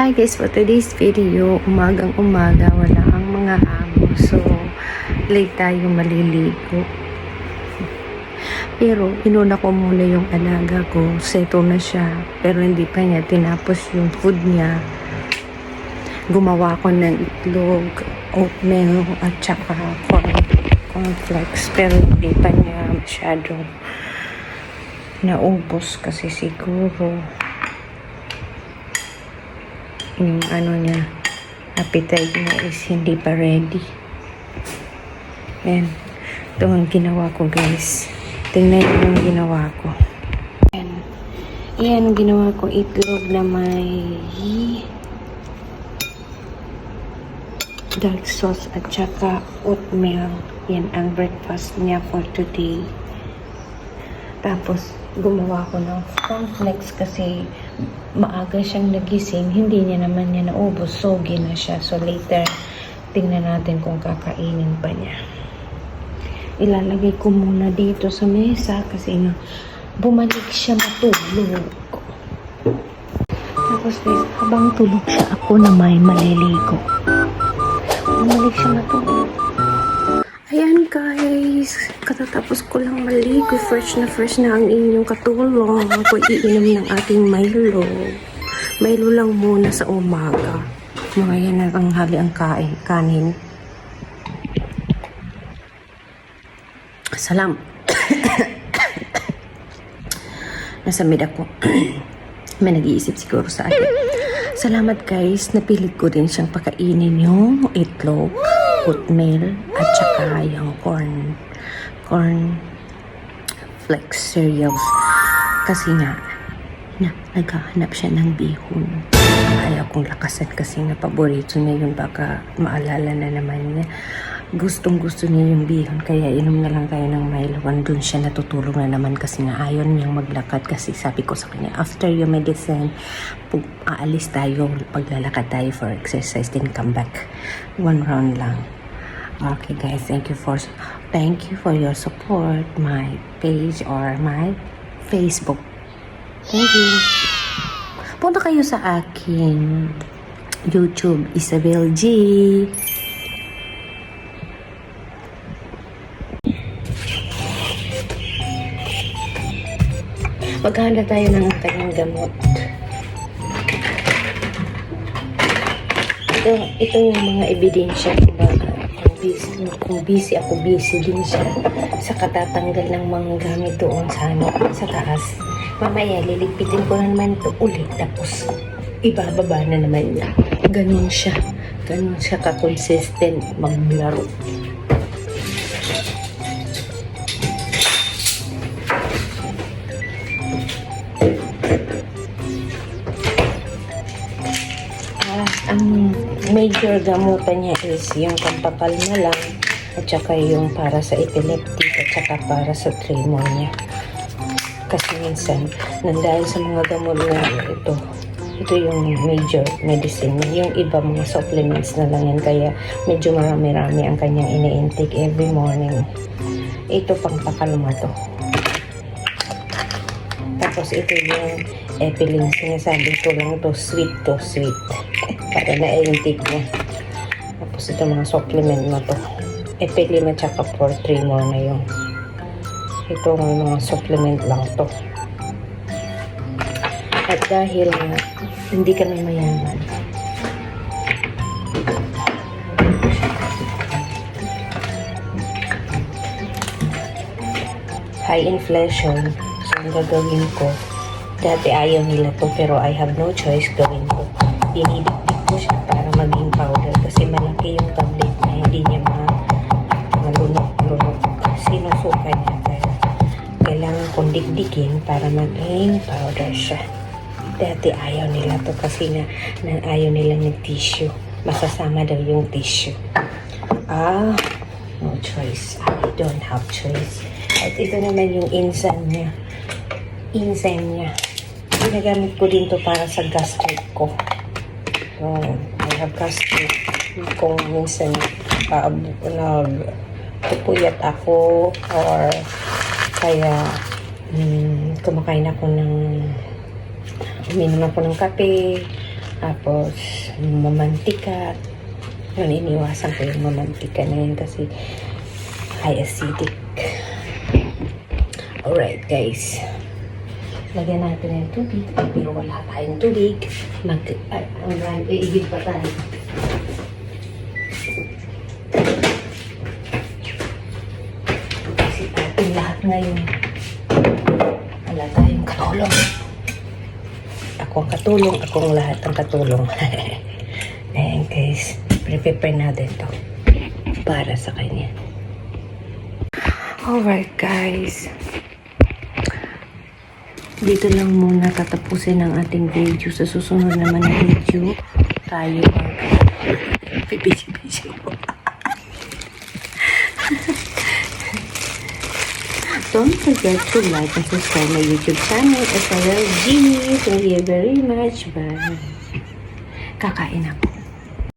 Hi guys, for today's video, umagang umaga, wala kang mga amo. So, late tayo maliligo. Pero, inuna ko muna yung alaga ko. Seto na siya. Pero hindi pa niya tinapos yung food niya. Gumawa ko ng itlog, oatmeal, at saka cornflakes. Pero hindi pa niya masyado naubos kasi siguro yung niya, appetite niya is hindi pa ready. And ito ang ginawa ko guys. Tingnan niyo yung ginawa ko. Ayan ang ginawa ko, itlog na may dark sauce at saka oatmeal. Yan ang breakfast niya for today. Tapos gumawa ko ng cornflakes kasi maaga siyang nagising, hindi niya naman niya naubos, sogi na siya. So later, tingnan natin kung kakainin pa niya. Ilalagay ko muna dito sa mesa kasi nga bumalik siya matulog. Tapos guys, habang tulog siya, ako na may maliligo. Bumalik siya matulog. Ayan guys, katatapos ko lang maligo. Fresh na ang inyong katulong. Ako iinom ng ating Milo. Milo lang muna sa umaga. Mga yan ang hali ang kanin. Salam. Nasamid ako. May nag-iisip siguro sa akin. Salamat guys, napilit ko din siyang pakainin yung itlog, oatmeal, at saka yung corn flakes cereals. Kasi nga, naghahanap siya ng bihon. Ayaw kong lakasan kasi nga paborito niya yun. Baka maalala na naman niya. Gustong gusto niya yung bihon. Kaya inom na lang tayo ng Milo. Doon siya natutulog na naman kasi nga ayaw niyang maglakad. Kasi sabi ko sa kanya, after your medicine, aalis tayo, paglalakad tayo for exercise, then come back. 1 round lang. Okay guys, thank you for your support, my page or my Facebook. Thank you. Punta kayo sa aking YouTube, Isabel G. Maghahanda tayo ng kanyang gamot. Ito yung mga ebidensya kung busy ako, busy din siya sa katatanggal ng mga gamit doon sa taas. Mamaya liligpitin ko na naman ito ulit tapos ibababa na naman niya. Ganun siya ka-consistent maglaro. Ang major gamutan niya is yung pampakalma lang at saka yung para sa epileptic at saka para sa tremor niya. Kasi minsan, dahil sa mga gamot na ito yung major medicine. Yung iba mga supplements na lang yan, kaya medyo marami-rami ang kanyang ini-intake every morning. Ito pampakalma to. Tapos ito yung Epilin, sinasabi ko lang to sweet para na-intake niya. Tapos ito mga supplement na to, Epilin at saka for tremor na yung ito mga supplement lang to. At dahil hindi kami mayaman, high inflation, so ang gagawin ko, dati ayaw nila to pero I have no choice, gawin ko. Dinidikdik ko siya para maging powder kasi malaki yung tablet na hindi niya malunok. Sinusuka niya pero kailangan kong dikdikin para maging powder siya. Dati ayaw nila to kasi ayaw nila ng tissue. Masasama daw yung tissue. No choice. I don't have choice. At ito naman yung enzyme niya. Ginagamit ko din to para sa gastric ko. So, I have gastric. Kung minsan nagpupuyat ako or kaya kumakain ako uminom ako ng kape Tapos, mamantika. Naniniwasan ko yung mamantika na yun kasi high acidic. Alright, guys. Lagyan natin ng tubig. Pero wala tayong tubig. Iigib pa tayo. Kasi ating lahat ngayon. Wala tayong katulong. Ako ang katulong, ako ang lahat ang katulong. Ayan guys, prepare natin to para sa kanya. Alright guys, dito lang muna tatapusin ang ating video. Sa susunod naman na video, tayo ang pipisi-pisi ko. Don't forget to like and subscribe my YouTube channel, SLG. Thank you very much. Bye. Kakain ako.